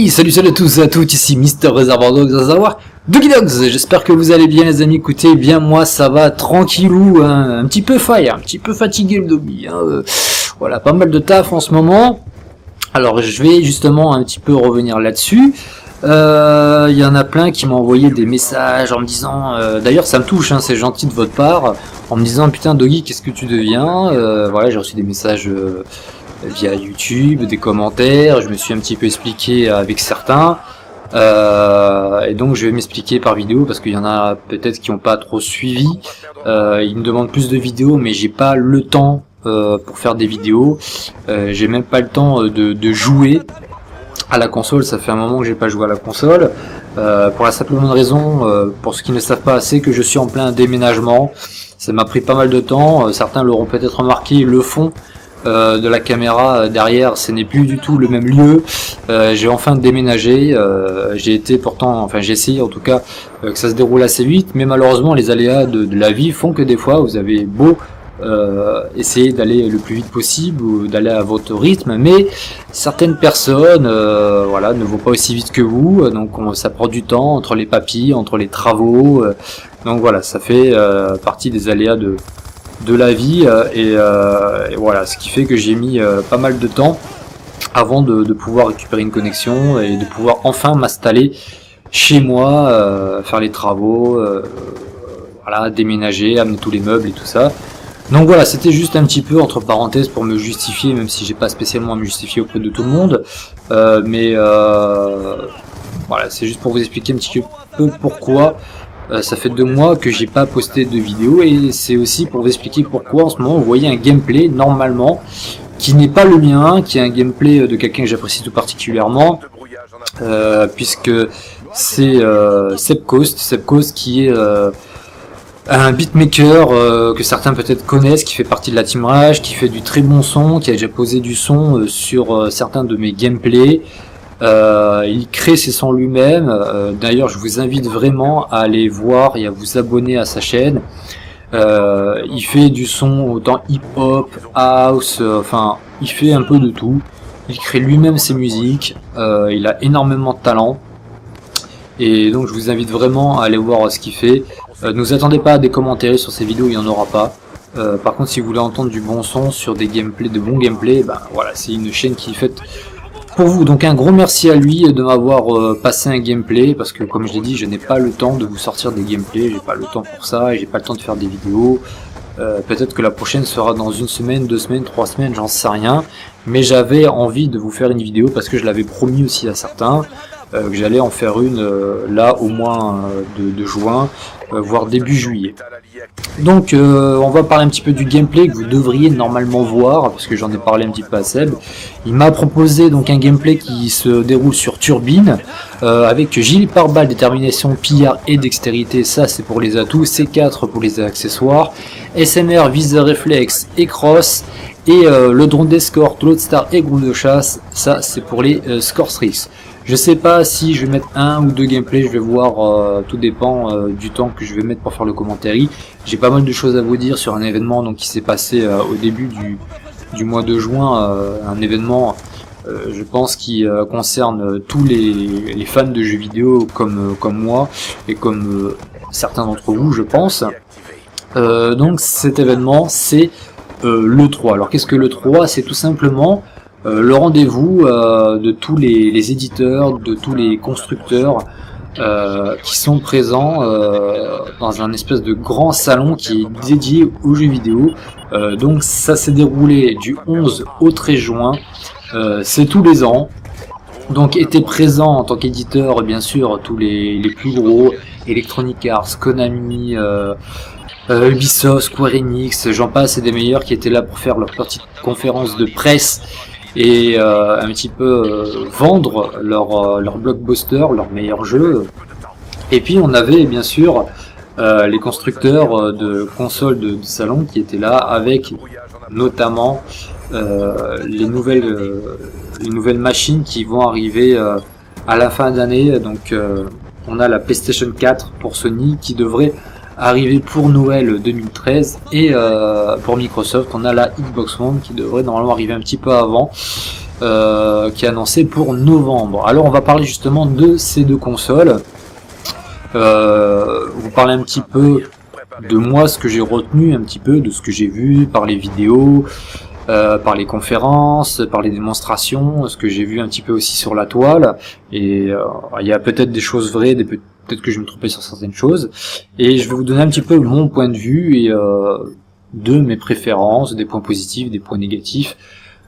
Hey, salut à tous et à toutes, ici Mister Reservoir Dogs à savoir Doggy Dogs. J'espère que vous allez bien les amis. Écoutez, bien moi ça va tranquillou, hein, un petit peu fire, un petit peu fatigué le doggy, hein, voilà, pas mal de taf en ce moment. Alors je vais justement un petit peu revenir là-dessus. Il y en a plein qui m'ont envoyé des messages en me disant, d'ailleurs ça me touche, hein, c'est gentil de votre part, en me disant putain Doggy qu'est-ce que tu deviens, voilà, j'ai reçu des messages via YouTube, des commentaires, je me suis un petit peu expliqué avec certains, et donc je vais m'expliquer par vidéo parce qu'il y en a peut-être qui n'ont pas trop suivi. Ils me demandent plus de vidéos mais j'ai pas le temps pour faire des vidéos, j'ai même pas le temps de jouer à la console, ça fait un moment que j'ai pas joué à la console, pour la simple bonne raison, pour ceux qui ne savent pas, c'est que je suis en plein déménagement, ça m'a pris pas mal de temps, certains l'auront peut-être remarqué, le fond de la caméra derrière, ce n'est plus du tout le même lieu. J'ai enfin déménagé, j'ai été pourtant, enfin j'ai essayé en tout cas que ça se déroule assez vite, mais malheureusement les aléas de la vie font que des fois vous avez beau essayer d'aller le plus vite possible ou d'aller à votre rythme, mais certaines personnes voilà, ne vont pas aussi vite que vous, donc ça prend du temps entre les papiers, entre les travaux, donc voilà, ça fait partie des aléas de la vie, et voilà, ce qui fait que j'ai mis pas mal de temps avant de pouvoir récupérer une connexion et de pouvoir enfin m'installer chez moi, faire les travaux, voilà, déménager, amener tous les meubles et tout ça. Donc voilà, c'était juste un petit peu entre parenthèses pour me justifier, même si j'ai pas spécialement à me justifier auprès de tout le monde, mais voilà, c'est juste pour vous expliquer un petit peu pourquoi. Ça fait 2 mois que j'ai pas posté de vidéo, et c'est aussi pour vous expliquer pourquoi en ce moment vous voyez un gameplay normalement qui n'est pas le mien, qui est un gameplay de quelqu'un que j'apprécie tout particulièrement, puisque c'est Sepcoast qui est un beatmaker que certains peut-être connaissent, qui fait partie de la Team Rage, qui fait du très bon son, qui a déjà posé du son sur certains de mes gameplays. Il crée ses sons lui-même, d'ailleurs je vous invite vraiment à aller voir et à vous abonner à sa chaîne. Il fait du son autant hip-hop, house, enfin il fait un peu de tout, il crée lui-même ses musiques, il a énormément de talent, et donc je vous invite vraiment à aller voir ce qu'il fait. Ne vous attendez pas à des commentaires sur ces vidéos, il n'y en aura pas. Par contre si vous voulez entendre du bon son sur des gameplays, de bons gameplays, ben voilà, c'est une chaîne qui est faite pour vous. Donc un gros merci à lui de m'avoir passé un gameplay, parce que comme je l'ai dit, je n'ai pas le temps de vous sortir des gameplays, j'ai pas le temps pour ça, et j'ai pas le temps de faire des vidéos. Peut-être que la prochaine sera dans 1 semaine, 2 semaines, 3 semaines, j'en sais rien, mais j'avais envie de vous faire une vidéo parce que je l'avais promis aussi à certains, que j'allais en faire une là au mois de juin, voire début juillet. Donc on va parler un petit peu du gameplay que vous devriez normalement voir, parce que j'en ai parlé un petit peu à Seb. Il m'a proposé donc un gameplay qui se déroule sur turbine, avec gilet pare-balles, détermination, pillard et dextérité, ça c'est pour les atouts, C4 pour les accessoires, SMR, viseur réflexe et cross, et le drone d'escorte, loadstar et groupe de chasse, ça c'est pour les scorestreaks. Je sais pas si je vais mettre 1 ou 2 gameplays, je vais voir, tout dépend du temps que je vais mettre pour faire le commentaire. J'ai pas mal de choses à vous dire sur un événement donc qui s'est passé au début du mois de juin, un événement je pense qui concerne tous les fans de jeux vidéo comme moi et comme certains d'entre vous je pense. Donc cet événement c'est l'E3. Alors qu'est-ce que l'E3? C'est tout simplement le rendez-vous de tous les éditeurs, de tous les constructeurs qui sont présents dans un espèce de grand salon qui est dédié aux jeux vidéo. Donc ça s'est déroulé du 11 au 13 juin, c'est tous les ans. Donc étaient présents en tant qu'éditeur bien sûr tous les plus gros, Electronic Arts, Konami, Ubisoft, Square Enix, j'en passe et des meilleurs, qui étaient là pour faire leur petite conférence de presse et un petit peu vendre leur blockbuster, leurs meilleurs jeux. Et puis on avait bien sûr les constructeurs de consoles de salon qui étaient là, avec notamment les nouvelles machines qui vont arriver à la fin d'année. Donc on a la PlayStation 4 pour Sony qui devrait arriver pour Noël 2013, et pour Microsoft on a la Xbox One qui devrait normalement arriver un petit peu avant. qui est annoncé pour novembre. Alors on va parler justement de ces deux consoles. Vous parler un petit peu de moi, ce que j'ai retenu un petit peu, de ce que j'ai vu par les vidéos, par les conférences, par les démonstrations, ce que j'ai vu un petit peu aussi sur la toile. Et il y a peut-être des choses vraies, peut-être que je me trompais sur certaines choses. Et je vais vous donner un petit peu mon point de vue et de mes préférences, des points positifs, des points négatifs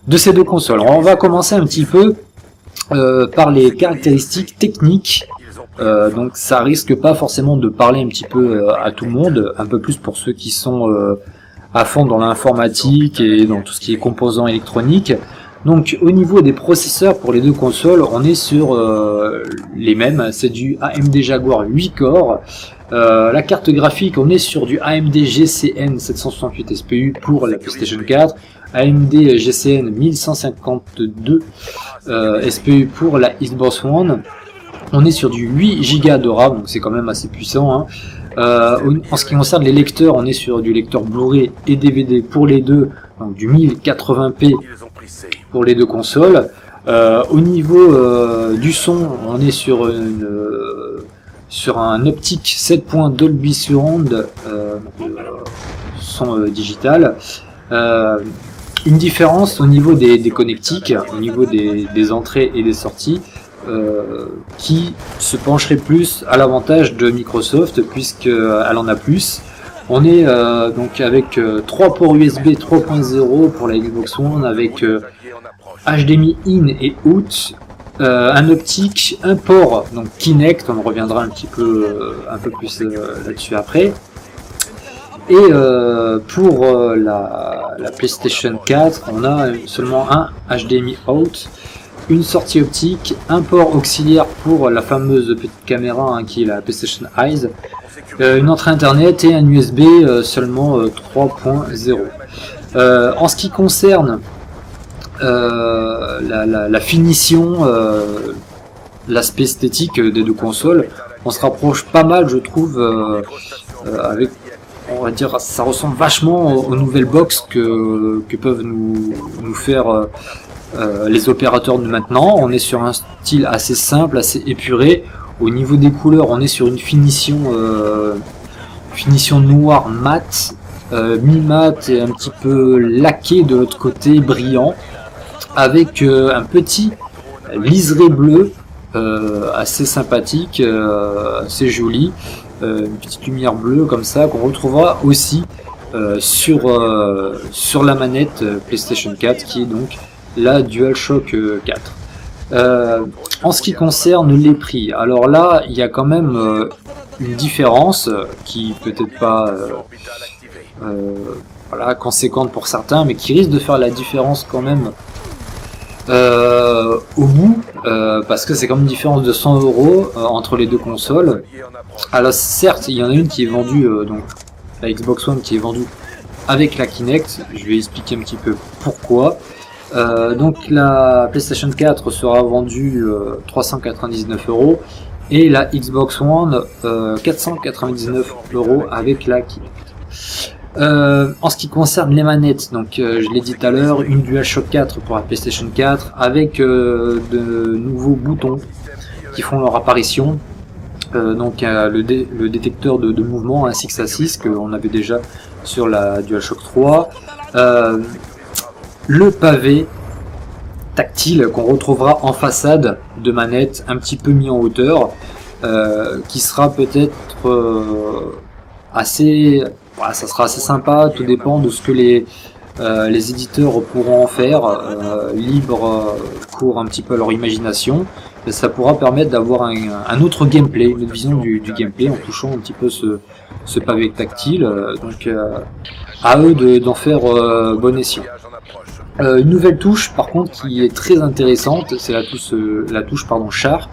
de ces deux consoles. Alors, on va commencer un petit peu par les caractéristiques techniques. Donc ça risque pas forcément de parler un petit peu à tout le monde, un peu plus pour ceux qui sont à fond dans l'informatique et dans tout ce qui est composants électroniques. Donc au niveau des processeurs pour les deux consoles, on est sur les mêmes, c'est du AMD Jaguar 8 corps. La carte graphique, on est sur du AMD GCN 768 SPU pour la PlayStation 4, AMD GCN 1152 SPU pour la Xbox One. On est sur du 8 Go de RAM, donc c'est quand même assez puissant, hein. En ce qui concerne les lecteurs, on est sur du lecteur Blu-ray et DVD pour les deux, donc du 1080p pour les deux consoles. Au niveau du son, on est sur un optique 7 points Dolby Surround, son digital. Une différence au niveau des connectiques, au niveau des entrées et des sorties, qui se pencherait plus à l'avantage de Microsoft puisqu'elle en a plus. On est donc avec 3 ports USB 3.0 pour la Xbox One, avec HDMI in et out, un optique, un port donc Kinect, on reviendra un peu plus là-dessus après. Et pour la PlayStation 4, on a seulement un HDMI out, une sortie optique, un port auxiliaire pour la fameuse petite caméra, hein, qui est la PlayStation Eyes, une entrée internet et un USB seulement 3.0. En ce qui concerne la finition, l'aspect esthétique des deux consoles, on se rapproche pas mal, je trouve, avec, on va dire, ça ressemble vachement aux nouvelles box que peuvent nous faire les opérateurs de maintenant. On est sur un style assez simple, assez épuré. Au niveau des couleurs, on est sur une finition noir mat, mi-mat et un petit peu laqué de l'autre côté, brillant, avec un petit liseré bleu assez sympathique, assez joli, une petite lumière bleue comme ça qu'on retrouvera aussi sur la manette PlayStation 4, qui est donc la DualShock 4. En ce qui concerne les prix, alors là il y a quand même une différence qui peut-être pas voilà, conséquente pour certains, mais qui risque de faire la différence quand même au bout, parce que c'est quand même une différence de 100 € entre les deux consoles. Alors certes, il y en a une qui est vendue, donc la Xbox One qui est vendue avec la Kinect, je vais expliquer un petit peu pourquoi. Donc la PlayStation 4 sera vendue 399 € et la Xbox One 499 € avec la Kinect. En ce qui concerne les manettes, donc je l'ai dit tout à l'heure, une DualShock 4 pour la PlayStation 4 avec de nouveaux boutons qui font leur apparition, donc le détecteur de mouvement, un 6 axis que on avait déjà sur la DualShock 3, le pavé tactile qu'on retrouvera en façade de manette, un petit peu mis en hauteur, qui sera peut-être assez, voilà, ça sera assez sympa, tout dépend de ce que les éditeurs pourront en faire, libre cours un petit peu à leur imagination. Et ça pourra permettre d'avoir un autre gameplay, une autre vision du gameplay en touchant un petit peu ce pavé tactile, donc à eux d'en faire bon escient. Une nouvelle touche par contre qui est très intéressante, c'est la touche char,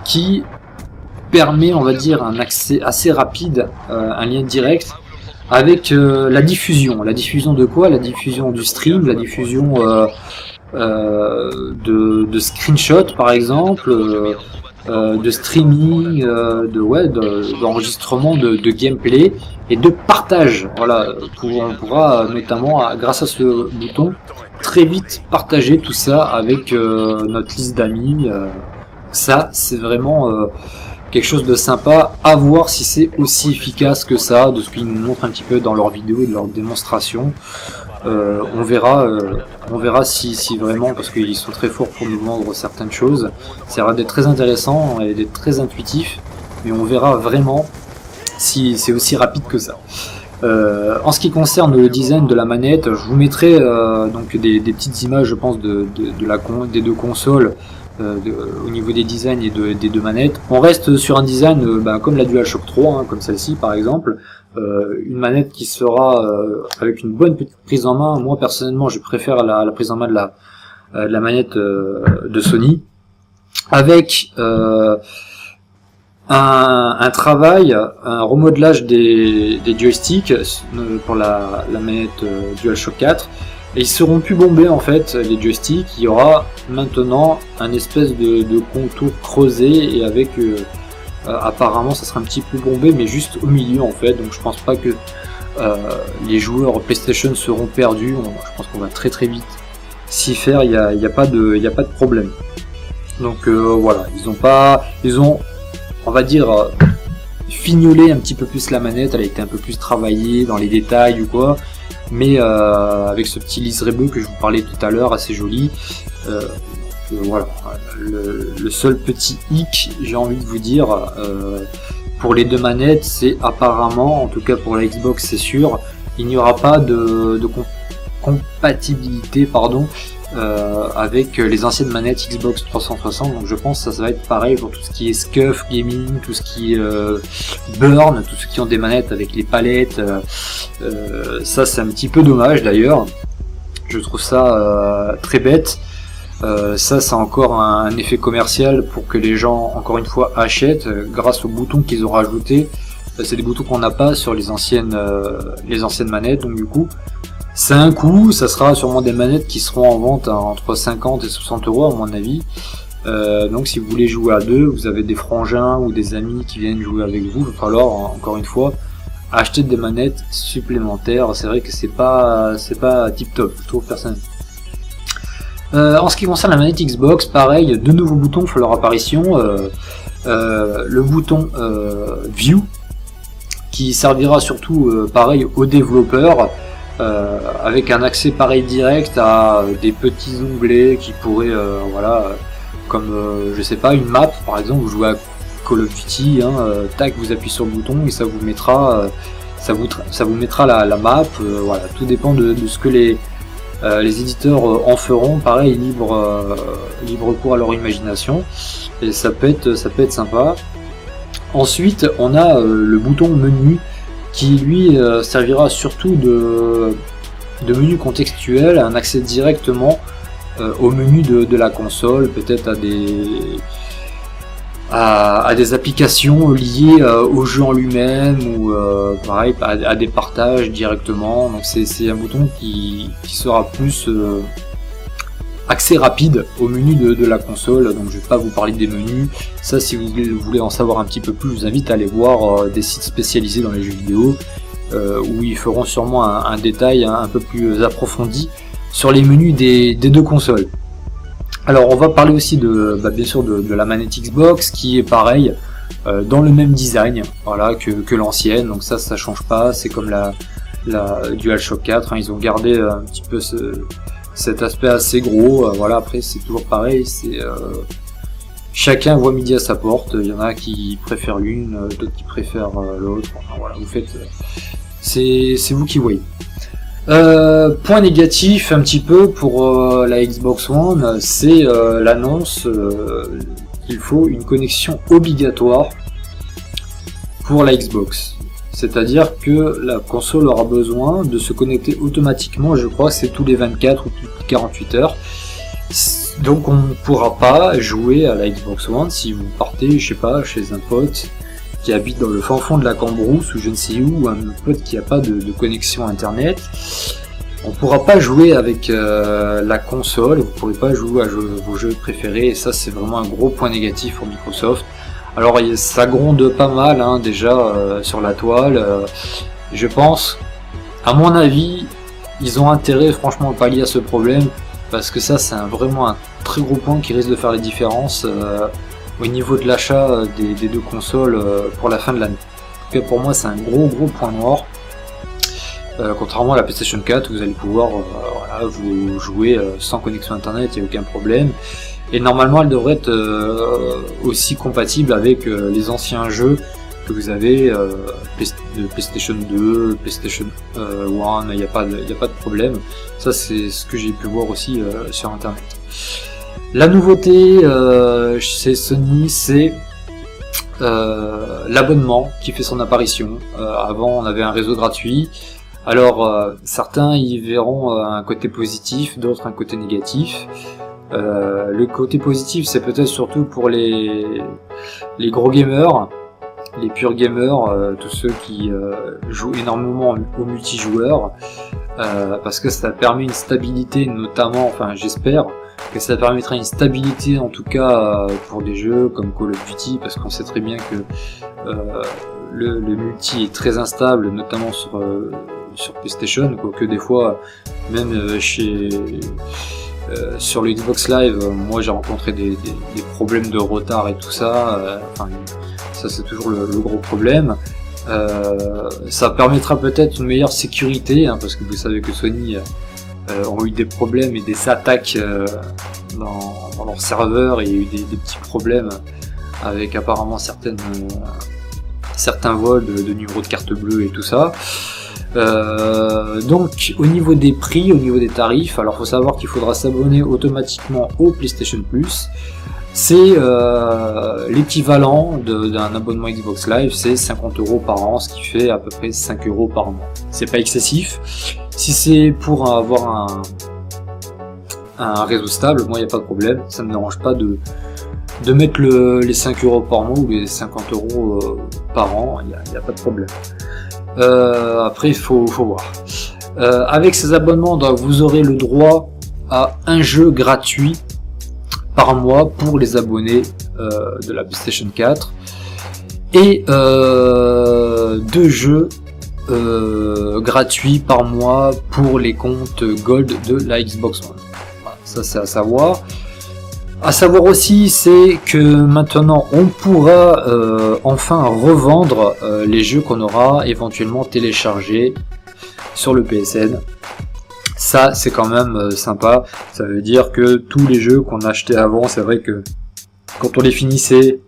qui permet, on va dire, un accès assez rapide, un lien direct avec la diffusion. La diffusion de quoi? La diffusion du stream, la diffusion de screenshots par exemple, de streaming, d'enregistrement de gameplay et de partage. Voilà, on pourra notamment, grâce à ce bouton, très vite partager tout ça avec notre liste d'amis. Ça, c'est vraiment quelque chose de sympa, à voir si c'est aussi efficace que ça, de ce qu'ils nous montrent un petit peu dans leurs vidéos et de leurs démonstrations. On verra si vraiment, parce qu'ils sont très forts pour nous vendre certaines choses, ça va être très intéressant et d'être très intuitif, mais on verra vraiment si c'est aussi rapide que ça. En ce qui concerne le design de la manette, je vous mettrai donc des petites images, je pense, des deux consoles au niveau des designs et des deux manettes. On reste sur un design comme la DualShock 3, hein, comme celle-ci par exemple. Une manette qui sera avec une bonne petite prise en main. Moi personnellement, je préfère la prise en main de la manette de Sony, avec un travail, un remodelage des joysticks pour la manette DualShock 4, et ils seront plus bombés en fait, les joysticks. Il y aura maintenant un espèce de contour creusé, et avec apparemment ça sera un petit peu bombé, mais juste au milieu en fait, donc je pense pas que les joueurs PlayStation seront perdus. Je pense qu'on va très très vite s'y faire, il y a pas de problème. Donc voilà, ils ont on va dire fignolé un petit peu plus la manette, elle a été un peu plus travaillée dans les détails ou quoi, mais avec ce petit liseré-bleu que je vous parlais tout à l'heure, assez joli. Voilà, le seul petit hic, j'ai envie de vous dire, pour les deux manettes, c'est apparemment, en tout cas pour la Xbox c'est sûr, il n'y aura pas de compatibilité, avec les anciennes manettes Xbox 360, donc je pense que ça va être pareil pour tout ce qui est SCUF gaming, tout ce qui est Burn, tous ceux qui ont des manettes avec les palettes. Ça c'est un petit peu dommage d'ailleurs, je trouve ça très bête. Ça c'est encore un effet commercial pour que les gens, encore une fois, achètent grâce aux boutons qu'ils ont rajoutés. C'est des boutons qu'on n'a pas sur les anciennes manettes, donc du coup c'est un coût. Ça sera sûrement des manettes qui seront en vente entre 50 et 60 euros à mon avis. Donc si vous voulez jouer à deux, vous avez des frangins ou des amis qui viennent jouer avec vous, il va falloir encore une fois acheter des manettes supplémentaires. C'est vrai que c'est pas tip top, je trouve personnellement. En ce qui concerne la manette Xbox, pareil, deux nouveaux boutons font leur apparition. Le bouton View, qui servira surtout pareil aux développeurs, avec un accès pareil direct à des petits onglets qui pourraient comme je sais pas, une map par exemple, vous jouez à Call of Duty, tac, vous appuyez sur le bouton et ça vous mettra la map. Voilà, tout dépend de ce que les éditeurs en feront, pareil, libre cours à leur imagination, et ça peut être sympa. Ensuite on a le bouton menu, qui lui servira surtout de menu contextuel, un accès directement au menu de la console, peut-être à des applications liées au jeu en lui-même, ou pareil à des partages directement. Donc c'est un bouton qui sera plus accès rapide au menu de la console. Donc je vais pas vous parler des menus, ça si vous voulez en savoir un petit peu plus, je vous invite à aller voir des sites spécialisés dans les jeux vidéo, où ils feront sûrement un détail un peu plus approfondi sur les menus des deux consoles. Alors on va parler aussi bien sûr de la manette Xbox, qui est pareil, dans le même design, voilà, que l'ancienne, donc ça change pas, c'est comme la DualShock 4, ils ont gardé un petit peu cet aspect assez gros. Voilà, après c'est toujours pareil, c'est chacun voit midi à sa porte, il y en a qui préfèrent l'une, d'autres qui préfèrent l'autre, enfin, voilà, vous faites, c'est vous qui voyez. Point négatif un petit peu pour la Xbox One, c'est l'annonce qu'il faut une connexion obligatoire pour la Xbox. C'est-à-dire que la console aura besoin de se connecter automatiquement, je crois que c'est tous les 24 ou toutes les 48 heures. Donc on ne pourra pas jouer à la Xbox One si vous partez, je sais pas, chez un pote qui habite dans le fin fond de la Cambrousse ou je ne sais où, un pote qui n'a pas de connexion internet. On ne pourra pas jouer avec la console, vous ne pourrez pas jouer à vos jeux préférés, et ça c'est vraiment un gros point négatif pour Microsoft. Alors ça gronde pas mal déjà sur la toile. Je pense, à mon avis, ils ont intérêt franchement à pallier à ce problème, parce que ça c'est vraiment un très gros point qui risque de faire la différence au niveau de l'achat des deux consoles pour la fin de l'année. En tout cas pour moi c'est un gros point noir. Contrairement à la PlayStation 4, vous allez pouvoir voilà, vous jouer sans connexion internet, il n'y a aucun problème. Et normalement elle devrait être aussi compatible avec les anciens jeux que vous avez de PlayStation 2, PlayStation 1, il n'y a pas de problème. Ça c'est ce que j'ai pu voir aussi sur internet. La nouveauté chez Sony, c'est l'abonnement qui fait son apparition. Avant on avait un réseau gratuit. Alors certains y verront un côté positif, d'autres un côté négatif. Le côté positif c'est peut-être surtout pour les gros gamers, les purs gamers, tous ceux qui jouent énormément au multijoueur, parce que ça permet une stabilité, notamment, enfin j'espère que ça permettra une stabilité en tout cas pour des jeux comme Call of Duty, parce qu'on sait très bien que le multi est très instable, notamment sur PlayStation, quoique des fois même sur le Xbox Live, moi j'ai rencontré des problèmes de retard et tout ça, enfin, ça c'est toujours le gros problème. Ça permettra peut-être une meilleure sécurité, hein, parce que vous savez que Sony ont eu des problèmes et des attaques dans leur serveur, et il y a eu des petits problèmes avec apparemment certains vols de numéros de carte bleue et tout ça. Donc au niveau des prix, au niveau des tarifs, alors faut savoir qu'il faudra s'abonner automatiquement au PlayStation Plus. C'est l'équivalent d'un abonnement Xbox Live, c'est 50 € par an, ce qui fait à peu près 5 € par mois. C'est pas excessif. Si c'est pour avoir un réseau stable, moi il n'y a pas de problème, ça me dérange pas de mettre les 5 € par mois ou les 50 € par an, il n'y a pas de problème. Après il faut voir. Avec ces abonnements, donc, vous aurez le droit à un jeu gratuit par mois pour les abonnés de la PlayStation 4 et 2 jeux gratuits par mois pour les comptes Gold de la Xbox One. Voilà, ça c'est à savoir. À savoir aussi, c'est que maintenant on pourra enfin revendre les jeux qu'on aura éventuellement téléchargés sur le PSN. Ça c'est quand même sympa, ça veut dire que tous les jeux qu'on achetait avant, c'est vrai que quand on les finissait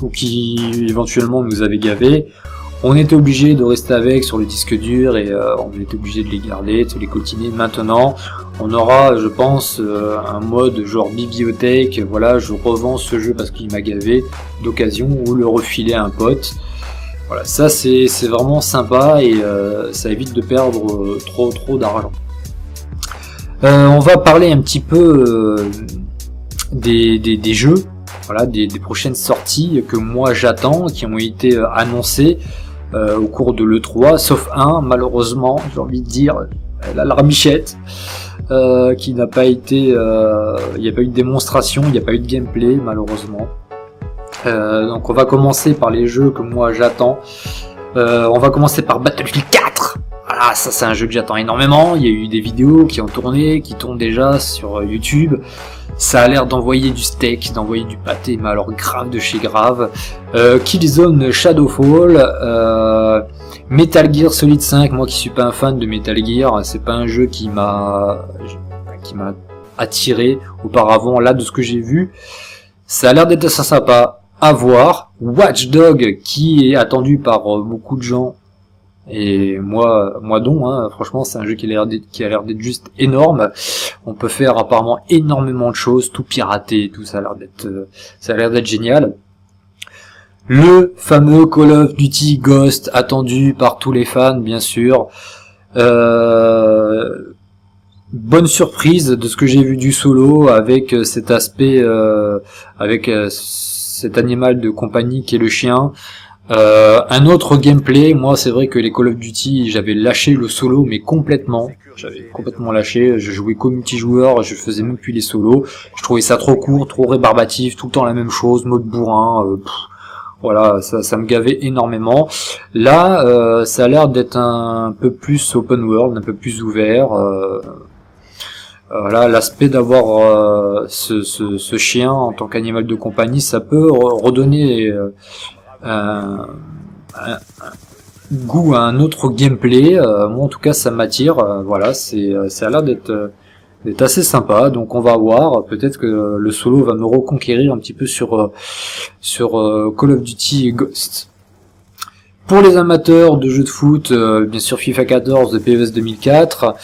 ou qui éventuellement nous avaient gavé, on était obligé de rester avec sur le disque dur et on était obligé de les garder, de les continuer. Maintenant on aura, je pense, un mode genre bibliothèque, voilà, je revends ce jeu parce qu'il m'a gavé d'occasion, ou le refiler à un pote. Voilà, ça c'est vraiment sympa et ça évite de perdre trop d'argent. On va parler un petit peu des jeux, voilà, des prochaines sorties que moi j'attends, qui ont été annoncées au cours de l'E3, sauf un, malheureusement, j'ai envie de dire, la larmichette, qui n'a pas été, il n'y a pas eu de démonstration, il n'y a pas eu de gameplay, malheureusement. Donc on va commencer par les jeux que moi j'attends. On va commencer par Battlefield 4. Voilà, ça c'est un jeu que j'attends énormément. Il y a eu des vidéos qui ont tourné, qui tournent déjà sur YouTube. Ça a l'air d'envoyer du steak, d'envoyer du pâté, mais alors grave de chez grave. Killzone Shadowfall, Metal Gear Solid 5, moi qui suis pas un fan de Metal Gear, c'est pas un jeu qui m'a attiré auparavant. Là, de ce que j'ai vu, ça a l'air d'être assez sympa à voir. Watch Dogs, qui est attendu par beaucoup de gens, et moi dont, hein, franchement c'est un jeu qui a l'air d'être juste énorme. On peut faire apparemment énormément de choses, tout pirater et tout, ça a l'air d'être génial. Le fameux Call of Duty Ghost, attendu par tous les fans bien sûr. Bonne surprise de ce que j'ai vu du solo, avec cet aspect, avec cet animal de compagnie qui est le chien. Un autre gameplay, moi c'est vrai que les Call of Duty, j'avais lâché le solo, mais complètement, j'avais complètement lâché, je jouais qu'au multijoueur, je faisais même plus les solos, je trouvais ça trop court, trop rébarbatif, tout le temps la même chose, mode bourrin, Voilà, ça me gavait énormément. Là, ça a l'air d'être un peu plus open world, un peu plus ouvert. Voilà, l'aspect d'avoir ce chien en tant qu'animal de compagnie, ça peut redonner un goût à un autre gameplay. Moi, en tout cas, ça m'attire. Voilà, ça a l'air d'être assez sympa. Donc, on va voir. Peut-être que le solo va me reconquérir un petit peu sur Call of Duty Ghost. Pour les amateurs de jeux de foot, bien sûr FIFA 14, de PES 2004,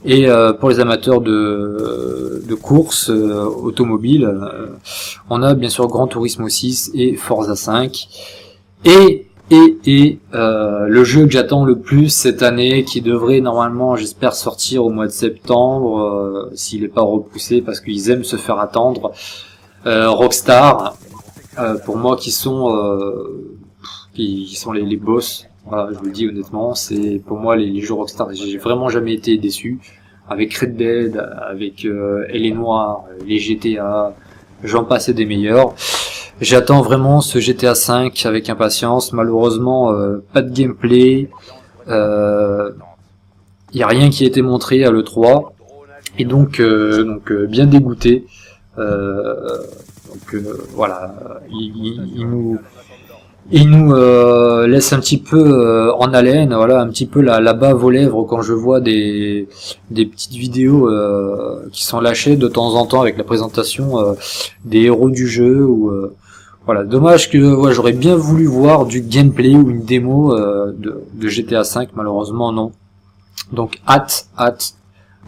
et pour les amateurs de course automobile, on a bien sûr Gran Turismo 6 et Forza 5. Et le jeu que j'attends le plus cette année, qui devrait normalement, j'espère, sortir au mois de septembre, s'il n'est pas repoussé, parce qu'ils aiment se faire attendre, Rockstar, pour moi qui sont les boss. Voilà, je vous le dis honnêtement, c'est pour moi les jeux Rockstar, j'ai vraiment jamais été déçu. Avec Red Dead, avec L.A. Noire, les GTA, j'en passe des meilleurs. J'attends vraiment ce GTA 5 avec impatience. Malheureusement, pas de gameplay. Y a rien qui a été montré à l'E3. Et donc bien dégoûté. Voilà, il nous laisse un petit peu en haleine, voilà, un petit peu la bave aux lèvres quand je vois des petites vidéos qui sont lâchées de temps en temps avec la présentation des héros du jeu. Ou voilà, dommage que j'aurais bien voulu voir du gameplay ou une démo de GTA 5, malheureusement non. Donc hâte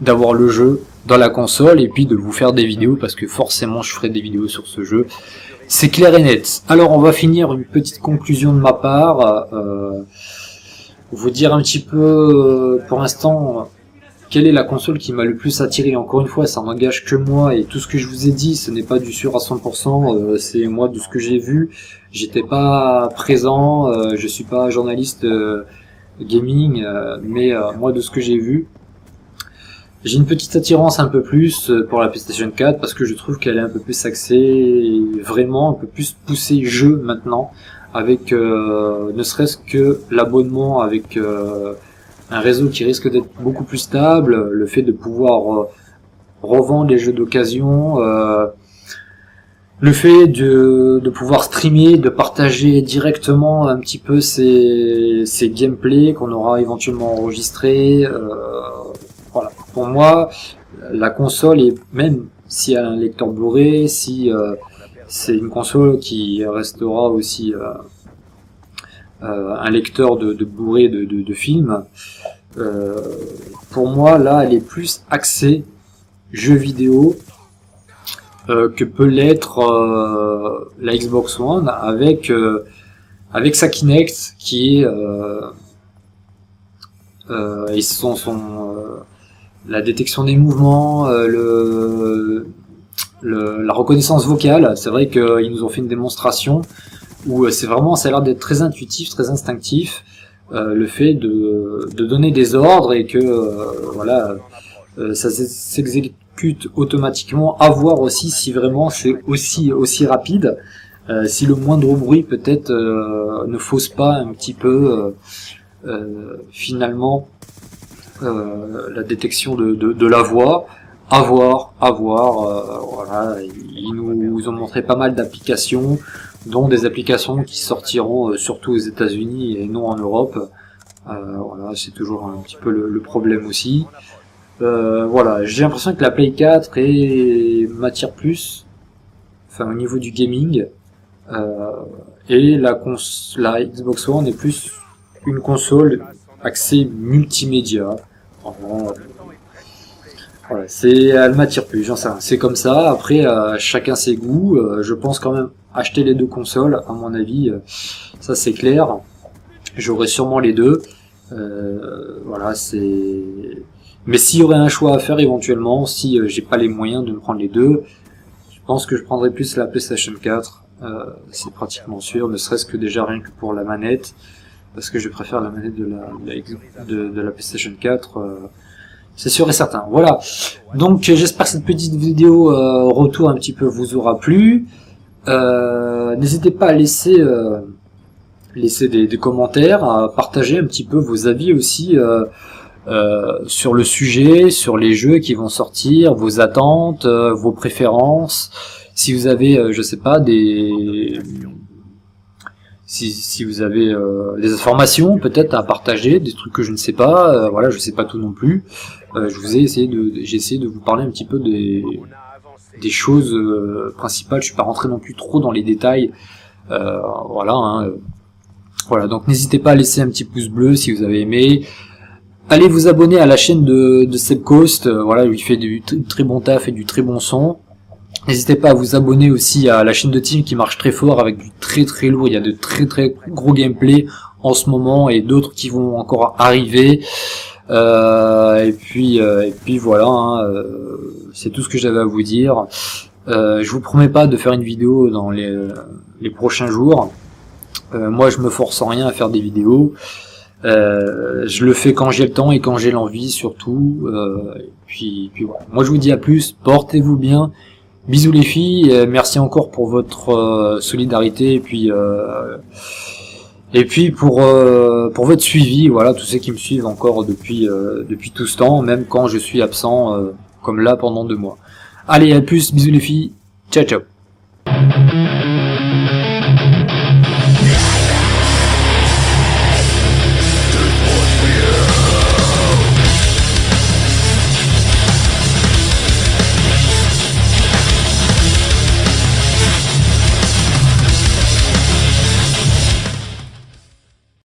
d'avoir le jeu dans la console et puis de vous faire des vidéos, parce que forcément je ferai des vidéos sur ce jeu. C'est clair et net. Alors on va finir une petite conclusion de ma part. Vous dire un petit peu pour l'instant quelle est la console qui m'a le plus attiré. Encore une fois, ça n'engage que moi, et tout ce que je vous ai dit, ce n'est pas du sûr à 100%. C'est moi de ce que j'ai vu. J'étais pas présent, je suis pas journaliste gaming, mais moi de ce que j'ai vu. J'ai une petite attirance un peu plus pour la PlayStation 4 parce que je trouve qu'elle est un peu plus axée, vraiment un peu plus poussée jeu maintenant, avec ne serait-ce que l'abonnement avec un réseau qui risque d'être beaucoup plus stable, le fait de pouvoir revendre les jeux d'occasion, le fait de pouvoir streamer, de partager directement un petit peu ces gameplays qu'on aura éventuellement enregistrés. Voilà. Pour moi, la console, est, même si elle a un lecteur Blu-ray, si c'est une console qui restera aussi un lecteur de Blu-ray de films, pour moi, là, elle est plus axée jeux vidéo que peut l'être la Xbox One avec sa Kinect qui est et la détection des mouvements, la reconnaissance vocale. C'est vrai qu'ils nous ont fait une démonstration où ça a l'air d'être très intuitif, très instinctif, le fait de donner des ordres et que ça s'exécute automatiquement, à voir aussi si vraiment c'est aussi rapide, si le moindre bruit peut-être ne fausse pas un petit peu finalement la détection de la voix. À voir, voilà, ils nous ont montré pas mal d'applications, dont des applications qui sortiront surtout aux États-Unis et non en Europe. Voilà, c'est toujours un petit peu le problème aussi. Voilà, j'ai l'impression que la Play 4 m'attire plus, enfin au niveau du gaming, et la Xbox One est plus une console axée multimédia. Voilà, elle m'attire plus, j'en sais rien. C'est comme ça. Après, chacun ses goûts. Je pense quand même acheter les deux consoles, à mon avis. Ça, c'est clair. J'aurai sûrement les deux. Voilà, c'est. Mais s'il y aurait un choix à faire éventuellement, si j'ai pas les moyens de me prendre les deux, je pense que je prendrais plus la PlayStation 4. C'est pratiquement sûr, ne serait-ce que déjà rien que pour la manette, parce que je préfère la manette de la PlayStation 4. C'est sûr et certain. Voilà. Donc j'espère que cette petite vidéo retour un petit peu vous aura plu. N'hésitez pas à laisser laisser des commentaires, partager un petit peu vos avis aussi sur le sujet, sur les jeux qui vont sortir, vos attentes, vos préférences. Si vous avez, je sais pas, si vous avez des informations peut-être à partager, des trucs que je ne sais pas, voilà, je sais pas tout non plus. J'ai essayé de vous parler un petit peu des choses principales. Je suis pas rentré non plus trop dans les détails. Voilà, hein, voilà. Donc n'hésitez pas à laisser un petit pouce bleu si vous avez aimé. Allez vous abonner à la chaîne de Seb Coast. Voilà, il fait du très bon taf et du très bon son. N'hésitez pas à vous abonner aussi à la chaîne de Team qui marche très fort avec du très lourd. Il y a de très gros gameplay en ce moment et d'autres qui vont encore arriver. Et puis voilà, hein, c'est tout ce que j'avais à vous dire. Je vous promets pas de faire une vidéo dans les prochains jours. Moi je me force en rien à faire des vidéos. Je le fais quand j'ai le temps et quand j'ai l'envie surtout. Et puis voilà. Moi je vous dis à plus, portez-vous bien. Bisous les filles, merci encore pour votre solidarité et puis pour votre suivi, voilà, tous ceux qui me suivent encore depuis tout ce temps, même quand je suis absent comme là pendant 2 mois. Allez, à plus, bisous les filles, ciao ciao.